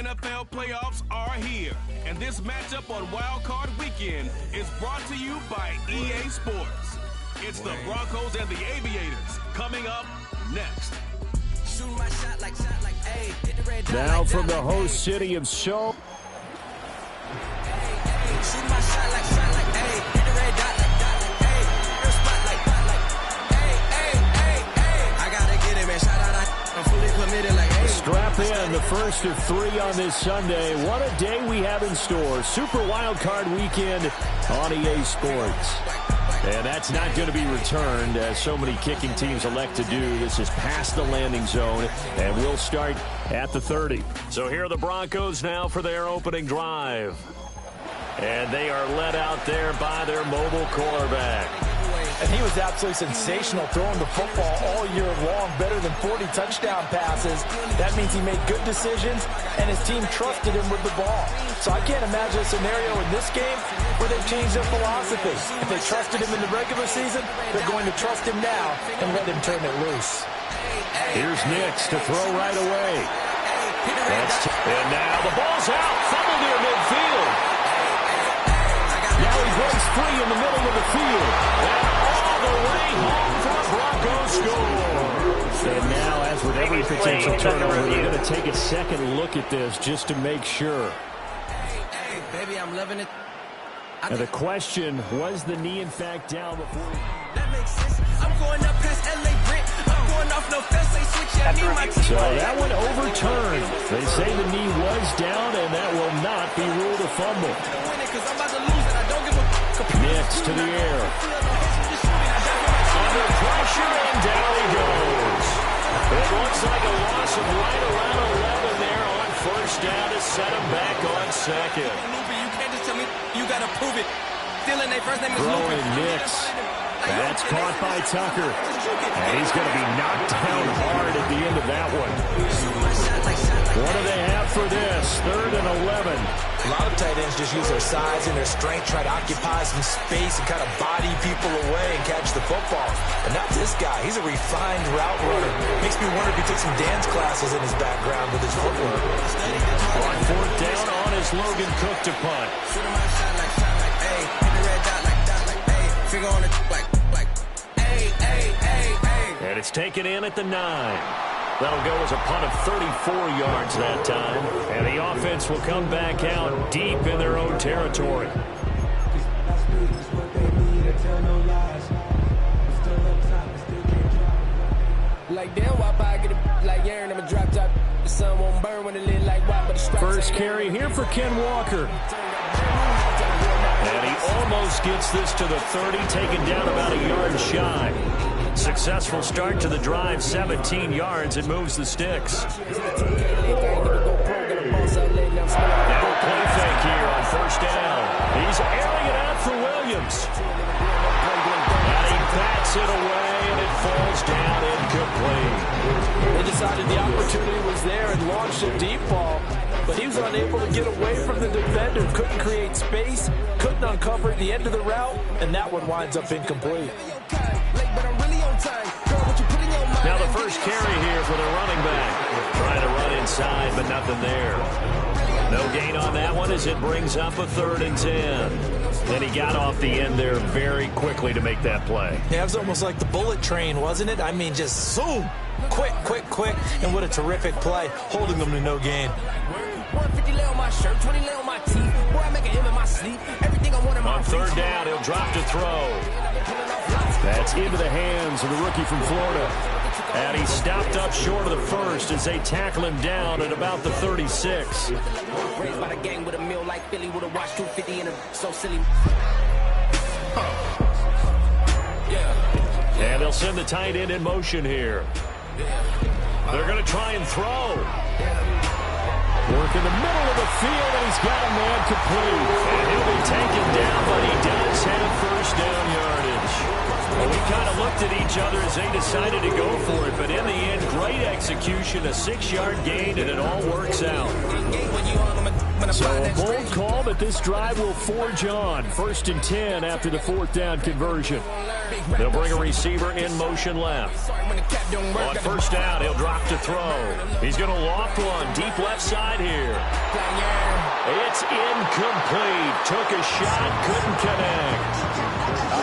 NFL playoffs are here, and this matchup on Wild Card Weekend is brought to you by EA Sports. It's the Broncos and the Aviators coming up next. Now from the host city of Seoul. Strap in, the first of 3 on this Sunday. What a day we have in store. Super Wild Card Weekend on EA Sports. And that's not going to be returned, as so many kicking teams elect to do. This is past the landing zone, and we'll start at the 30. So here are the Broncos now for their opening drive. And they are led out there by their mobile quarterback. And he was absolutely sensational throwing the football all year long, better than 40 touchdown passes. That means he made good decisions, and his team trusted him with the ball. So I can't imagine a scenario in this game where they've changed their philosophy. If they trusted him in the regular season, they're going to trust him now and let him turn it loose. Here's Nix to throw right away. And now the ball's out, fumbled near midfield. Now he breaks free in the middle of the field. And all the way home for a Broncos score. And now, as with every potential turnover, they're going to take a second look at this just to make sure. Baby, I'm loving it. And the question, was the knee in fact down before? That makes sense. I'm going up past LA Brent. I'm going off no fence. They switch. I need my team. So that one overturned. They say the knee was down, and that will not be ruled a fumble. Nix to the air. Under pressure, and down he goes. It looks like a loss of right around 11 there on first down to set him back on second. You can't just tell me you got to prove it. Still in their first name is throwing Nix. That's caught by Tucker. And he's going to be knocked down hard at the end of that one. What do they have for this? 3rd and 11. A lot of tight ends just use their size and their strength, try to occupy some space and kind of body people away and catch the football. But not this guy. He's a refined route runner. Makes me wonder if he took some dance classes in his background with his footwork. On 4th down on is Logan Cook to punt. And it's taken in at the 9. That'll go as a punt of 34 yards that time. And the offense will come back out deep in their own territory. First carry here for Ken Walker. And he almost gets this to the 30, taken down about a yard shy. Successful start to the drive, 17 yards. It moves the sticks. Now a play fake here on first down. He's airing it out for Williams. And he bats it away, and it falls down incomplete. They decided the opportunity was there and launched a deep ball, but he was unable to get away from the defender, couldn't create space, couldn't uncover the end of the route, and that one winds up incomplete. Now the first carry here for the running back. Trying to run inside, but nothing there. No gain on that one as it brings up a 3rd and 10. Then he got off the end there very quickly to make that play. Yeah, it was almost like the bullet train, wasn't it? I mean, just zoom. Quick, quick, quick. And what a terrific play, holding them to no gain. 150 lay on my shirt, 20 lay on my teeth. Boy, I make an M in my sleep. Everything I want in my on 3rd down, he'll drop to throw. That's into the hands of the rookie from Florida. And he stopped up short of the first as they tackle him down at about the 36. Raised by the gang with a meal like Philly with a watch 250 and a so silly. And they'll send the tight end in motion here. They're going to try and throw. Work in the middle of the field, and he's got a man complete. And he'll be taken down, but he does have first down yardage. Well, we kind of looked at each other as they decided to go for it, but in the end, great execution, a 6-yard gain, and it all works out. So a bold call, but this drive will forge on. 1st and 10 after the 4th down conversion. They'll bring a receiver in motion left. On first down, he'll drop to throw. He's going to loft one deep left side here. It's incomplete. Took a shot, couldn't connect.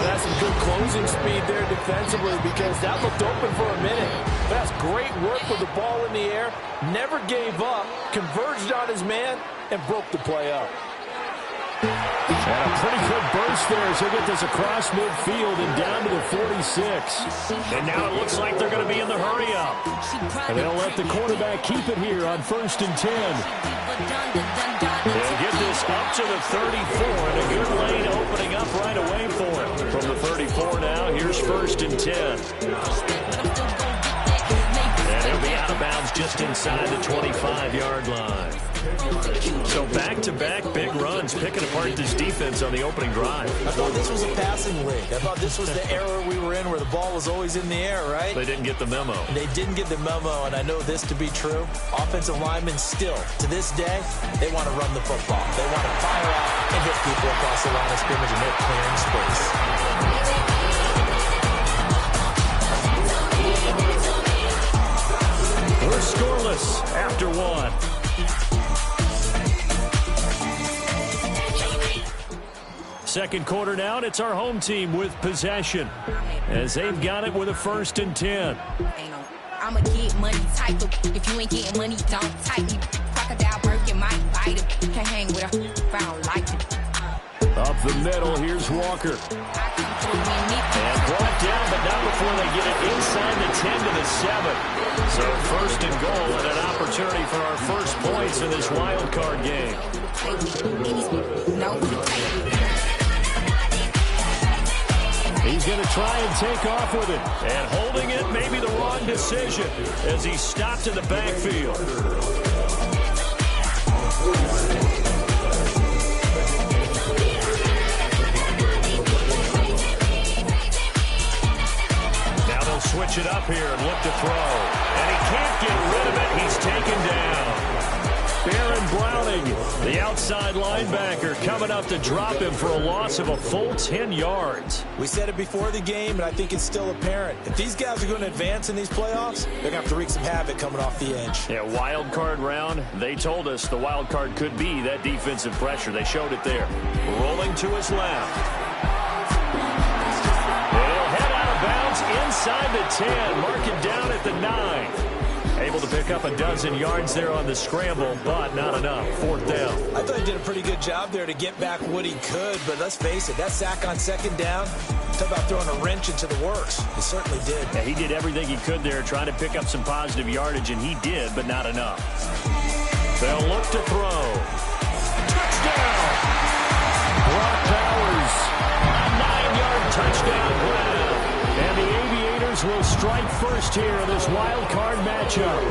That's some good closing speed there defensively because that looked open for a minute. That's great work with the ball in the air. Never gave up, converged on his man, and broke the play up. And a pretty good burst there as he'll get this across midfield and down to the 46. And now it looks like they're going to be in the hurry-up. And they'll let the quarterback keep it here on 1st and 10. They'll get this up to the 34, and a good lane opening up right away for him. From the 34 now, here's 1st and 10. And he'll be out of bounds just inside the 25-yard line. So back-to-back big runs, picking apart this defense on the opening drive. I thought this was a passing league. I thought this was the era we were in where the ball was always in the air, right? They didn't get the memo. They didn't get the memo, and I know this to be true. Offensive linemen still, to this day, they want to run the football. They want to fire out and hit people across the line of scrimmage, and they're clearing space. We're scoreless after one. Second quarter now, and it's our home team with possession as they've got it with a 1st and 10. I'm a get money type of. If you ain't getting money, don't type me. Crocodile Birkin might bite it. Can't hang with her if I don't like it. Up the middle, here's Walker. And brought down, but not before they get it inside the 10 to the 7. So 1st and goal and an opportunity for our first points in this wild card game. He's going to try and take off with it. And holding it may be the wrong decision as he stopped in the backfield. Now they'll switch it up here and look to throw. And he can't get rid of it. He's taken down. Baron Browning, the outside linebacker, coming up to drop him for a loss of a full 10 yards. We said it before the game, and I think it's still apparent. If these guys are going to advance in these playoffs, they're going to have to wreak some havoc coming off the edge. Yeah, wild card round. They told us the wild card could be that defensive pressure. They showed it there. Rolling to his left. And he'll head out of bounds inside the 10. Mark it down at the 9. Able to pick up a dozen yards there on the scramble, but not enough. 4th down. I thought he did a pretty good job there to get back what he could, but let's face it, that sack on 2nd down, talk about throwing a wrench into the works. He certainly did. Yeah, he did everything he could there, trying to pick up some positive yardage, and he did, but not enough. They'll look to throw. Touchdown! Brock Bowers, a 9-yard touchdown grab. And the Aviators will strike first here in this wild card matchup.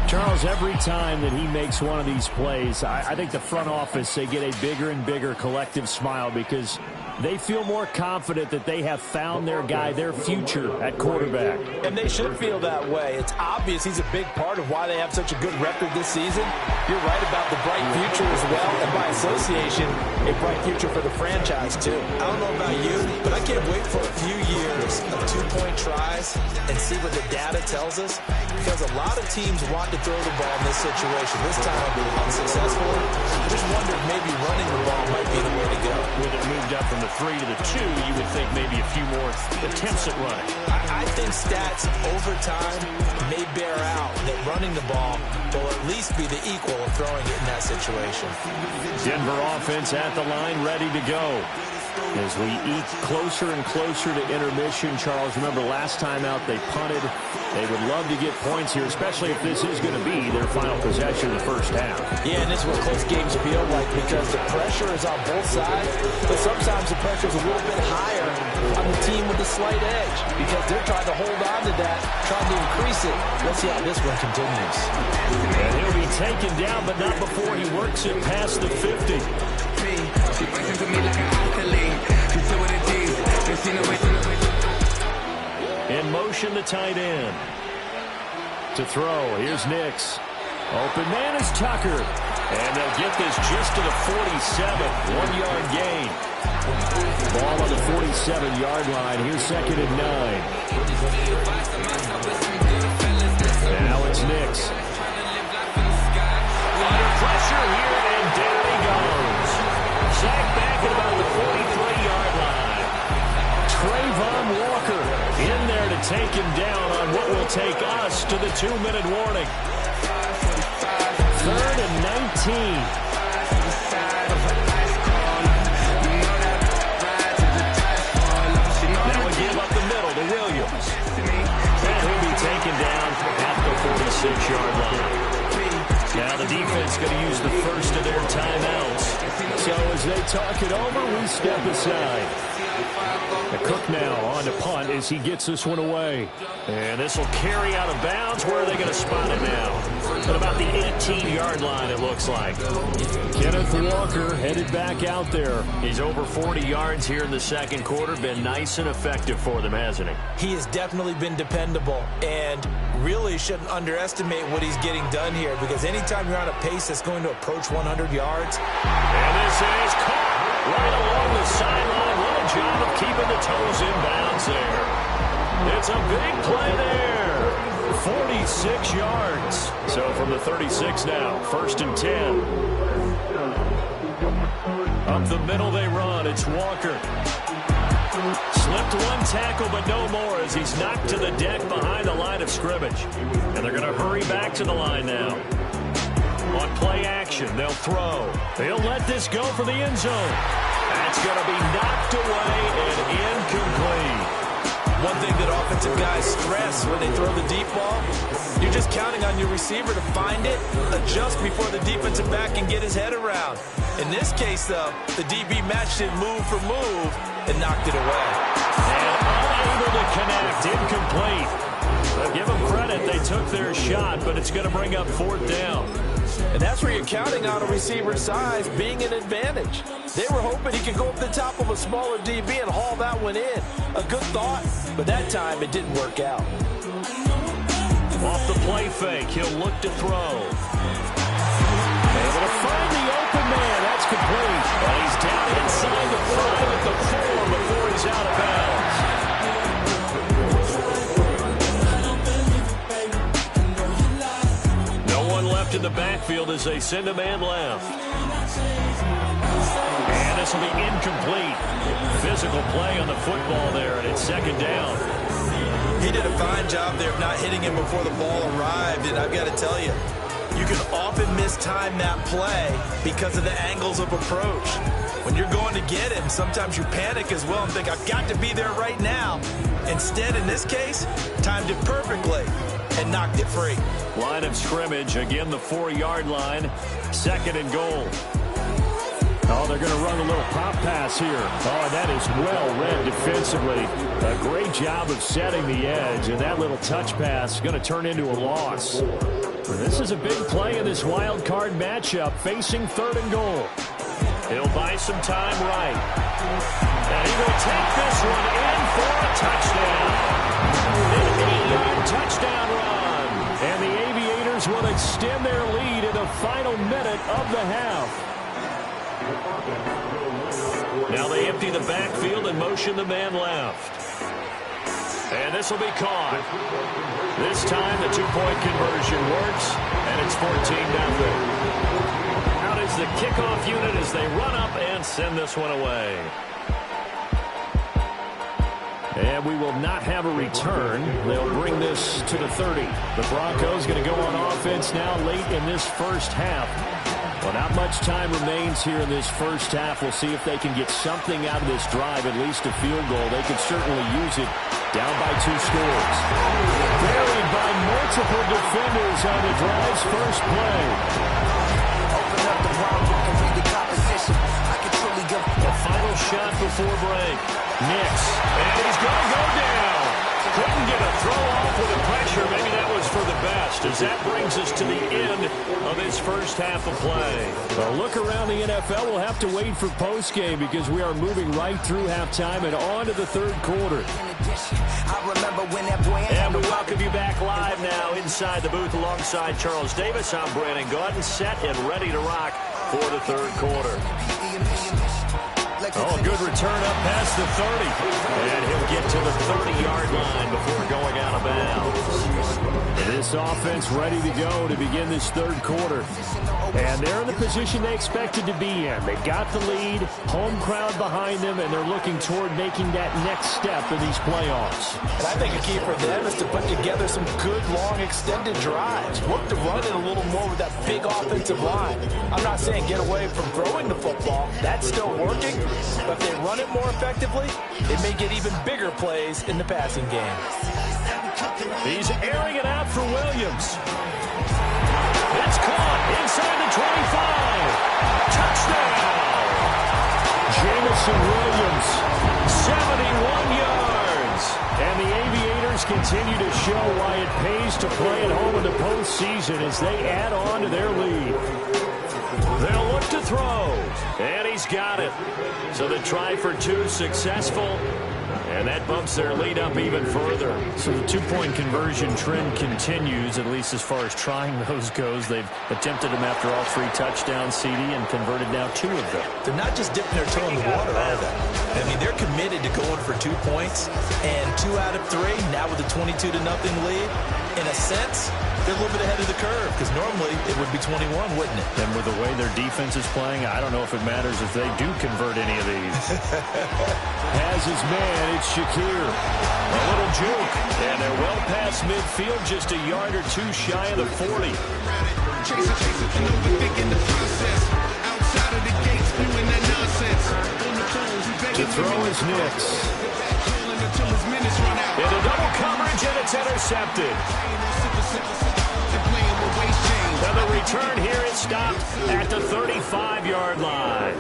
Charles, every time that he makes one of these plays, I think the front office, they get a bigger and bigger collective smile because they feel more confident that they have found their guy, their future at quarterback. And they should feel that way. It's obvious he's a big part of why they have such a good record this season. You're right about the bright future as well, and by association, a bright future for the franchise, too. I don't know about you, but I can't wait for a few years of 2-point tries and see what the data tells us, because a lot of teams want to throw the ball in this situation. This time, unsuccessfully. I just wonder if maybe running the ball might be the way to go. With it moved up from the 3 to the 2, you would think maybe a few more attempts at running. I think stats over time may bear out that running the ball will at least be the equal of throwing it in that situation. Denver offense at the line, ready to go. As we eke closer and closer to intermission, Charles, remember last time out they punted. They would love to get points here, especially if this is going to be their final possession of the first half. Yeah, and this is what close games feel like because the pressure is on both sides, but sometimes the pressure is a little bit higher on the team with the slight edge because they're trying to hold on to that, trying to increase it. Let's see how this one continues. And he'll be taken down, but not before he works it past the 50. In motion, the tight end. To throw, here's Nix. Open man is Tucker. And they'll get this just to the 47. 1-yard gain. Ball on the 47-yard line. Here's 2nd and 9. Now it's Nix. Under pressure here, and down he goes. Sacked back at about the 43-yard line. Trayvon Walker in there to take him down on what will take us to the 2-minute warning. 3rd and 19. Now we give up the middle to Williams. And he'll be taken down at the 46-yard line. Now the defense going to use the first of their timeouts. So as they talk it over, we step aside. The Cook now on to punt as he gets this one away. And this will carry out of bounds. Where are they going to spot it now? At about the 18-yard line, it looks like. Kenneth Walker headed back out there. He's over 40 yards here in the second quarter. Been nice and effective for them, hasn't he? He has definitely been dependable, and really shouldn't underestimate what he's getting done here, because anytime you're on a pace that's going to approach 100 yards. And this is caught right along the sideline. What a job of keeping the toes in bounds there. It's a big play there. 46 yards. So from the 36 now, 1st and 10. Up the middle they run. It's Walker. Slipped one tackle, but no more as he's knocked to the deck behind the line of scrimmage. And they're going to hurry back to the line now. On play action, they'll throw. They'll let this go for the end zone. That's going to be knocked away and incomplete. One thing that offensive guys stress when they throw the deep ball, you're just counting on your receiver to find it, adjust before the defensive back can get his head around. In this case, though, the DB matched it move for move and knocked it away. And unable to connect, incomplete. But give them credit, they took their shot, but it's going to bring up 4th down. And that's where you're counting on a receiver's size being an advantage. They were hoping he could go up the top of a smaller DB and haul that one in. A good thought, but that time it didn't work out. Off the play fake, he'll look to throw. Able to find the open man. That's complete. And he's down inside the 5 at the 4 before he's out of bounds. No one left in the backfield as they send a man left. And this will be incomplete. Physical play on the football there, and it's 2nd down. He did a fine job there of not hitting him before the ball arrived, and I've got to tell you, you can often mistime that play because of the angles of approach. When you're going to get him, sometimes you panic as well and think, I've got to be there right now. Instead, in this case, timed it perfectly and knocked it free. Line of scrimmage, again the 4-yard line, 2nd and goal. Oh, they're going to run a little pop pass here. Oh, that is well read defensively. A great job of setting the edge, and that little touch pass is going to turn into a loss. This is a big play in this wild card matchup, facing 3rd and goal. He'll buy some time right. And he will take this one in for a touchdown. An 8-yard touchdown run. And the Aviators will extend their lead in the final minute of the half. Now they empty the backfield and motion the man left. And this will be caught. This time the 2-point conversion works, and it's 14-0. Out is the kickoff unit as they run up and send this one away. And we will not have a return. They'll bring this to the 30. The Broncos going to go on offense now late in this first half. Well, not much time remains here in this first half. We'll see if they can get something out of this drive, at least a field goal. They could certainly use it down by 2 scores. Buried by multiple defenders on the drive's first play. Open up the problem, complete the composition. I can truly go. The final shot before break. Nix. And he's going to go down. Couldn't get a throw off with the pressure. Maybe that was for the best, as that brings us to the end of this first half of play. Well, look around the NFL. We'll have to wait for postgame because we are moving right through halftime and on to the third quarter. And we welcome you back live now inside the booth alongside Charles Davis. I'm Brandon Gaudin, set and ready to rock for the third quarter. Oh, good return up past the 30. And he'll get to the 30-yard line before going out of bounds. This offense ready to go to begin this third quarter. And they're in the position they expected to be in. They've got the lead, home crowd behind them, and they're looking toward making that next step in these playoffs. And I think a key for them is to put together some good, long, extended drives. Work to run it a little more with that big offensive line. I'm not saying get away from throwing the football. That's still working. But if they run it more effectively, they may get even bigger plays in the passing game. He's airing it out for Williams. It's caught inside the 25. Touchdown. Jamison Williams, 71 yards. And the Aviators continue to show why it pays to play at home in the postseason as they add on to their lead. They'll look to throw. And he's got it. So the try for two successful. And that bumps their lead up even further. So the two-point conversion trend continues, at least as far as trying those goes. They've attempted them after all three touchdowns, CD, and converted now two of them. They're not just dipping their toe in the water, are they? I mean, they're committed to going for 2 points, and 2 out of 3, now with a 22-0 lead. In a sense, they're a little bit ahead of the curve, because normally it would be 21, wouldn't it? And with the way their defense is playing, I don't know if it matters if they do convert any of these. Has his man, it's Shakir. A little juke, and they're well past midfield, just a yard or two shy of the 40. To throw is Nix. Into double coverage, and it's intercepted. And the return here is stopped at the 35-yard line.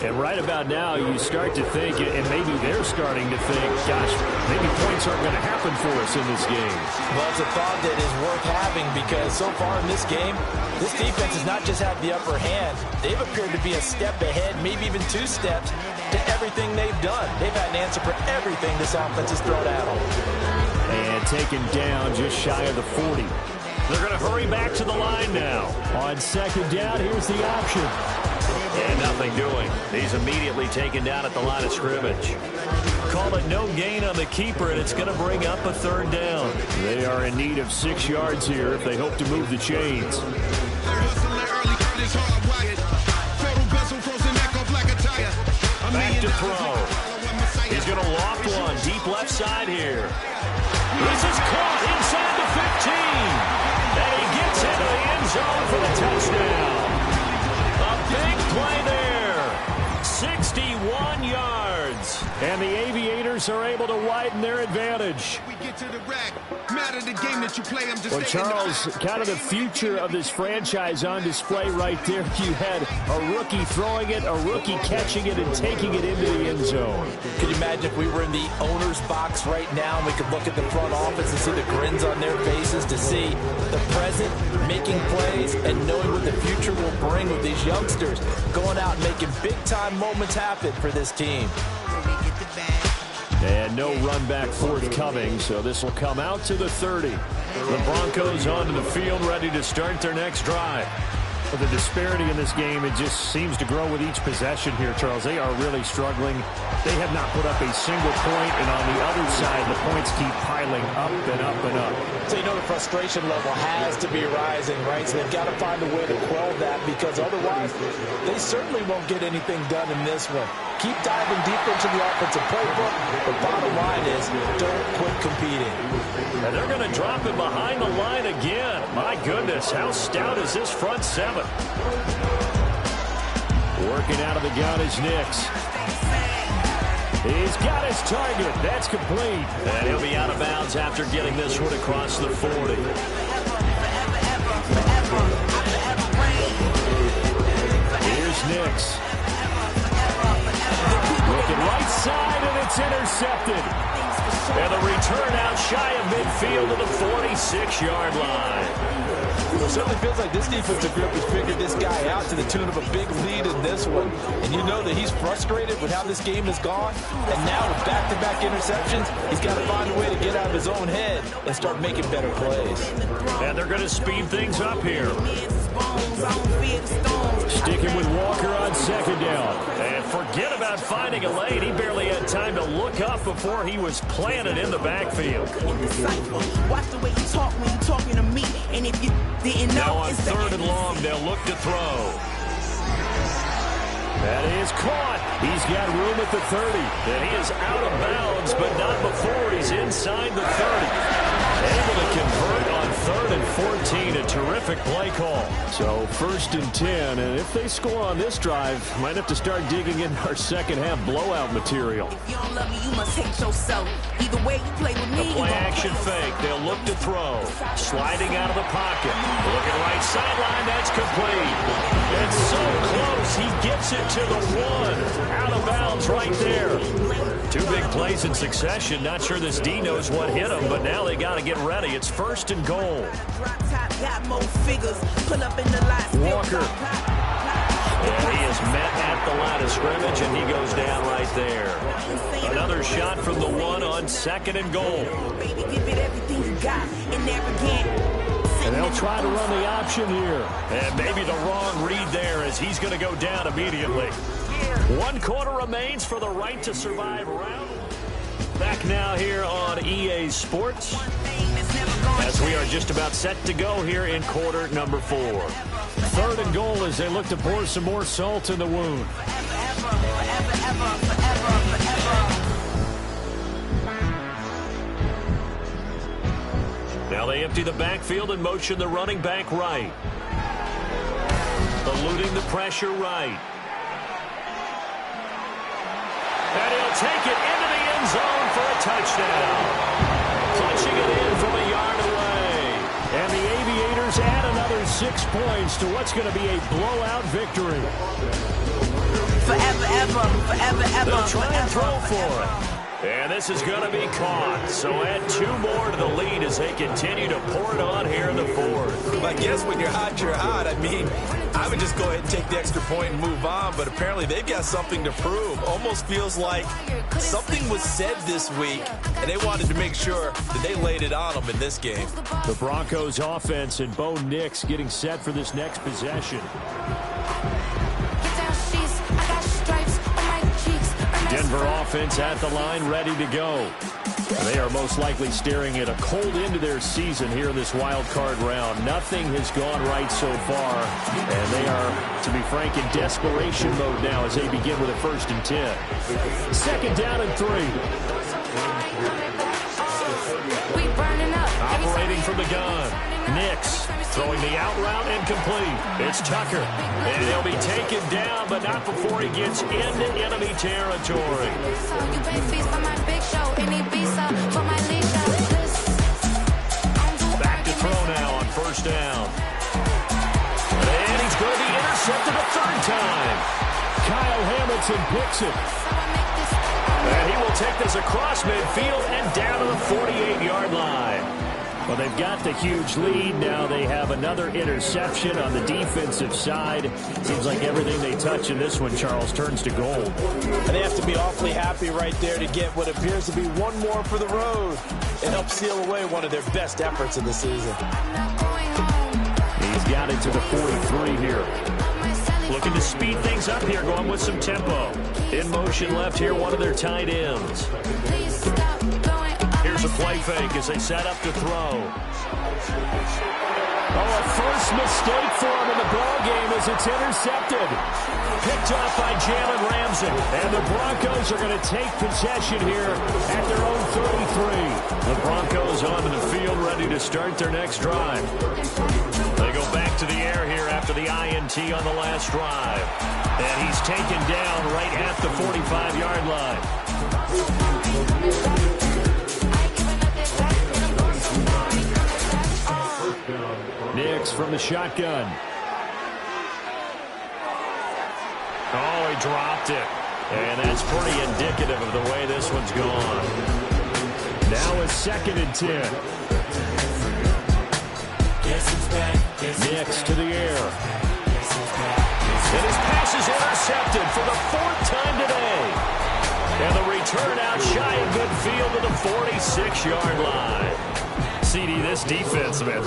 And right about now, you start to think, and maybe they're starting to think, gosh, maybe points aren't going to happen for us in this game. Well, it's a thought that is worth having because so far in this game, this defense has not just had the upper hand. They've appeared to be a step ahead, maybe even 2 steps, to everything they've done. They've had an answer for everything this offense has thrown at them. And taken down just shy of the 40. They're going to hurry back to the line now. On second down, here's the option. And nothing doing. He's immediately taken down at the line of scrimmage. Call it no gain on the keeper, and it's going to bring up a third down. They are in need of 6 yards here if they hope to move the chains. Back to throw. He's going to loft one deep left side here. This is caught inside the 15. And he gets into the end zone for the touchdown. A big play there. 61 yards. And the Aviators are able to widen their advantage. We get to the rack. Matter the game that you play. I'm just well, Charles, kind of the future of this franchise on display right there. You had a rookie throwing it, a rookie catching it, and taking it into the end zone. Could you imagine if we were in the owner's box right now and we could look at the front office and see the grins on their faces, to see the present making plays and knowing what the future will bring with these youngsters going out and making big-time moments happen for this team. And no run back forthcoming, so this will come out to the 30. The Broncos onto the field, ready to start their next drive. Well, the disparity in this game, it just seems to grow with each possession here, Charles. They are really struggling. They have not put up a single point, and on the other side, the points keep piling up and up and up. So you know the frustration level has to be rising, right? So they've got to find a way to quell that, because otherwise they certainly won't get anything done in this one. Keep diving deeper into the offensive playbook. The bottom line is don't quit competing. And they're going to drop it behind the line again. My goodness, how stout is this front seven? Working out of the gun is Nix. He's got his target. That's complete. And he'll be out of bounds after getting this one across the 40. Here's Nix. Looking right side, and it's intercepted. And the return return out shy of midfield to the 46-yard line. Well, it certainly feels like this defensive group has figured this guy out to the tune of a big lead in this one. And you know that he's frustrated with how this game has gone. And now with back-to-back interceptions, he's got to find a way to get out of his own head and start making better plays. And they're going to speed things up here. Sticking with Walker on second down. And forget about finding a lane. He barely had time to look up before he was planted in the backfield. Watch the way you talk when you're talking to me. And if you didn't know, now on third and long, they'll look to throw. That is caught. He's got room at the 30. And he is out of bounds, but not before he's inside the 30. Able to convert on third and 14. A terrific play call. So first and 10, and if they score on this drive, might have to start digging in our second half blowout material. If you don't love me, you must hate yourself. Either way you play with me. The play action fake. They'll look to throw. Sliding out of the pocket. Looking right sideline. That's complete. It's so close. He gets it to the 1. Out of bounds right there. Two big plays in succession. Not sure this D knows what hit him, but now they got to get ready. It's first and goal. Walker. And he is met at the line of scrimmage, and he goes down right there. Another shot from the 1 on second and goal. And they'll try to run the option here. And maybe the wrong read there as he's going to go down immediately. 1 quarter remains for the right to survive round. Back now here on EA Sports as we are just about set to go here in quarter number 4. Third and goal as they look to pour some more salt in the wound. Now they empty the backfield and motion the running back right. Eluding the pressure right. And he'll take it into the end zone for a touchdown. Punching it in from a yard away. And the Aviators add another 6 points to what's going to be a blowout victory. Forever, ever, forever, ever. They'll try and throw for it. And this is going to be caught. So add 2 more to the lead as they continue to pour it on here in the 4th. I guess when you're hot, you're hot. I mean, I would just go ahead and take the extra point and move on, but apparently they've got something to prove. Almost feels like something was said this week, and they wanted to make sure that they laid it on them in this game. The Broncos offense and Bo Nix getting set for this next possession. Denver offense at the line, ready to go. They are most likely staring at a cold end to their season here in this wild card round. Nothing has gone right so far, and they are, to be frank, in desperation mode now as they begin with a first and 10. Second down and 3. Operating from the gun. Nix throwing the out route incomplete. It's Tucker. And he'll be taken down, but not before he gets into enemy territory. Back to throw now on first down. And he's going to be intercepted a third time. Kyle Hamilton picks it. And he will take this across midfield and down to the 48-yard line. Well, they've got the huge lead. Now they have another interception on the defensive side. Seems like everything they touch in this one, Charles, turns to gold. And they have to be awfully happy right there to get what appears to be one more for the road and help seal away one of their best efforts of the season. He's got it to the 43 here. Looking to speed things up here, going with some tempo. In motion left here, one of their tight ends. Here's a play fake as they set up to throw. Oh, a first mistake for him in the ball game as it's intercepted. Picked off by Jalen Ramsey. And the Broncos are going to take possession here at their own 33. The Broncos onto the field ready to start their next drive. They go back to the air here after the INT on the last drive. And he's taken down right at the 45-yard line. Nix from the shotgun. Oh, he dropped it. And that's pretty indicative of the way this one's gone. Now it's 2nd and 10. Nix to the air. And his pass is intercepted for the 4th time today. And the return out shy of midfield to the 46-yard line. CD, this defense, man,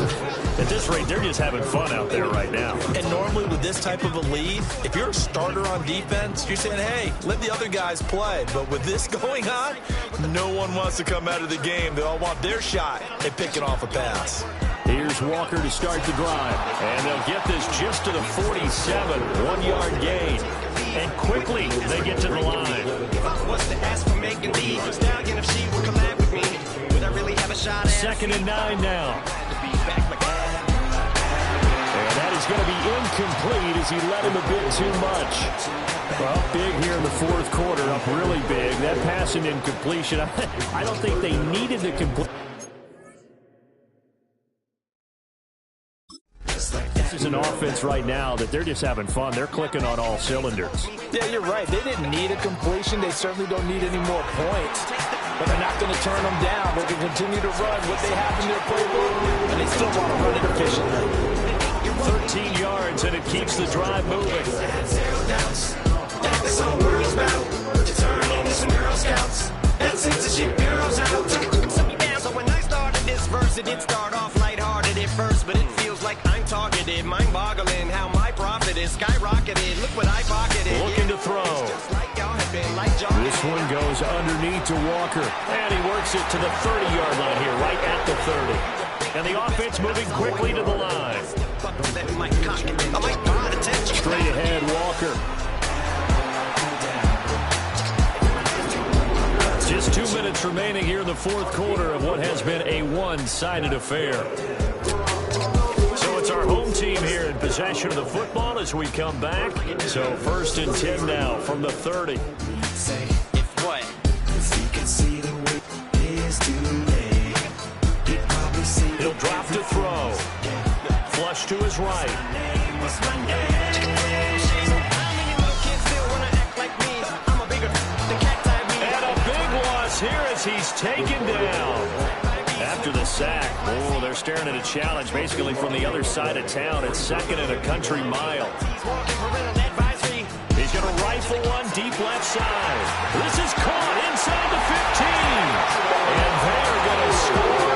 at this rate, they're just having fun out there right now. And normally with this type of a lead, if you're a starter on defense, you're saying, hey, let the other guys play. But with this going on, no one wants to come out of the game. They all want their shot at picking off a pass. Here's Walker to start the drive. And they'll get this just to the 47, 1-yard gain. And quickly, they get to the line. Second and 9 now. And that is going to be incomplete as he let him a bit too much. Well, big here in the 4th quarter, up really big. That pass and incompletion, I don't think they needed the complete. This is an offense right now that they're just having fun. They're clicking on all cylinders. Yeah, you're right. They didn't need a completion. They certainly don't need any more points. But they're not going to turn them down. They're going to continue to run what they have in their playbook, and they still want to run it efficiently. 13 yards, and it keeps the drive moving. So when I started this verse, it did start off lighthearted at first, but it feels like I'm targeted. Mind-boggling how my profit is skyrocketed. Look what I pocketed. Looking to throw. This one goes underneath to Walker. And he works it to the 30-yard line here, right at the 30. And the offense moving quickly to the line. Straight ahead, Walker. Just 2 minutes remaining here in the 4th quarter of what has been a one-sided affair. So it's our home team here in possession of the football as we come back. So 1st and 10 now from the 30. He'll drop to throw. Flush to his right. And a big loss here as he's taken down. After the sack, oh, they're staring at a challenge basically from the other side of town. It's 2nd and a country mile. He's going to rifle one deep left side. This is caught inside the 15. And they're going to score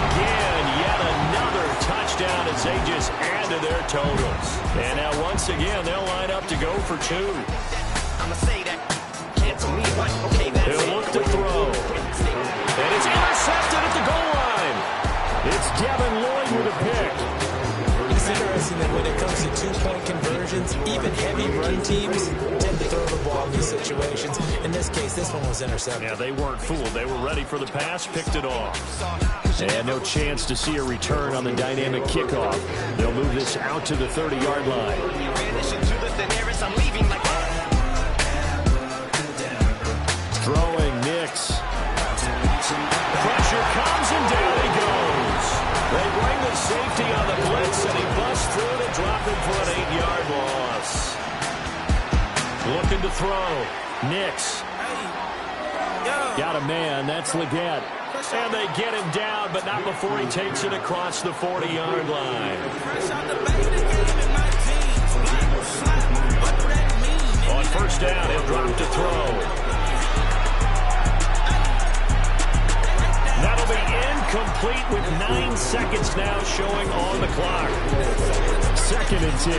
again. Yet another touchdown as they just add to their totals. And now once again, they'll line up to go for 2. He'll look to throw. And it's intercepted at the goal line. It's Devin Lloyd with a pick. It's interesting that when it comes to 2-point conversions, even heavy run teams tend to throw the ball in these situations. In this case, this one was intercepted. Yeah, they weren't fooled. They were ready for the pass, picked it off. And no chance to see a return on the dynamic kickoff. They'll move this out to the 30-yard line. Throwing Nix. Pressure comes and down he goes. They bring the safety on the blitz and he busts through to drop him for an 8-yard loss. Looking to throw. Nix. Got a man. That's Leggett. And they get him down, but not before he takes it across the 40-yard line. On 1st down, he'll drop to throw. That'll be incomplete with 9 seconds now showing on the clock. 2nd and 10.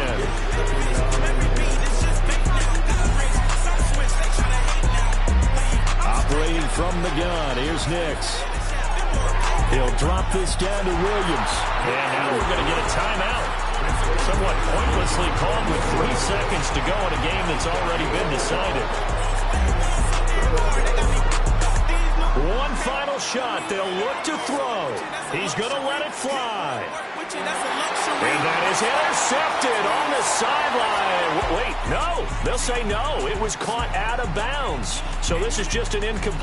Operating from the gun. Here's Nix. He'll drop this down to Williams. And now we're going to get a timeout. Somewhat pointlessly called with 3 seconds to go in a game that's already been decided. One final shot. They'll look to throw. He's going to let it fly. And that is intercepted on the sideline. Wait, no. They'll say no. It was caught out of bounds. So this is just an incomplete.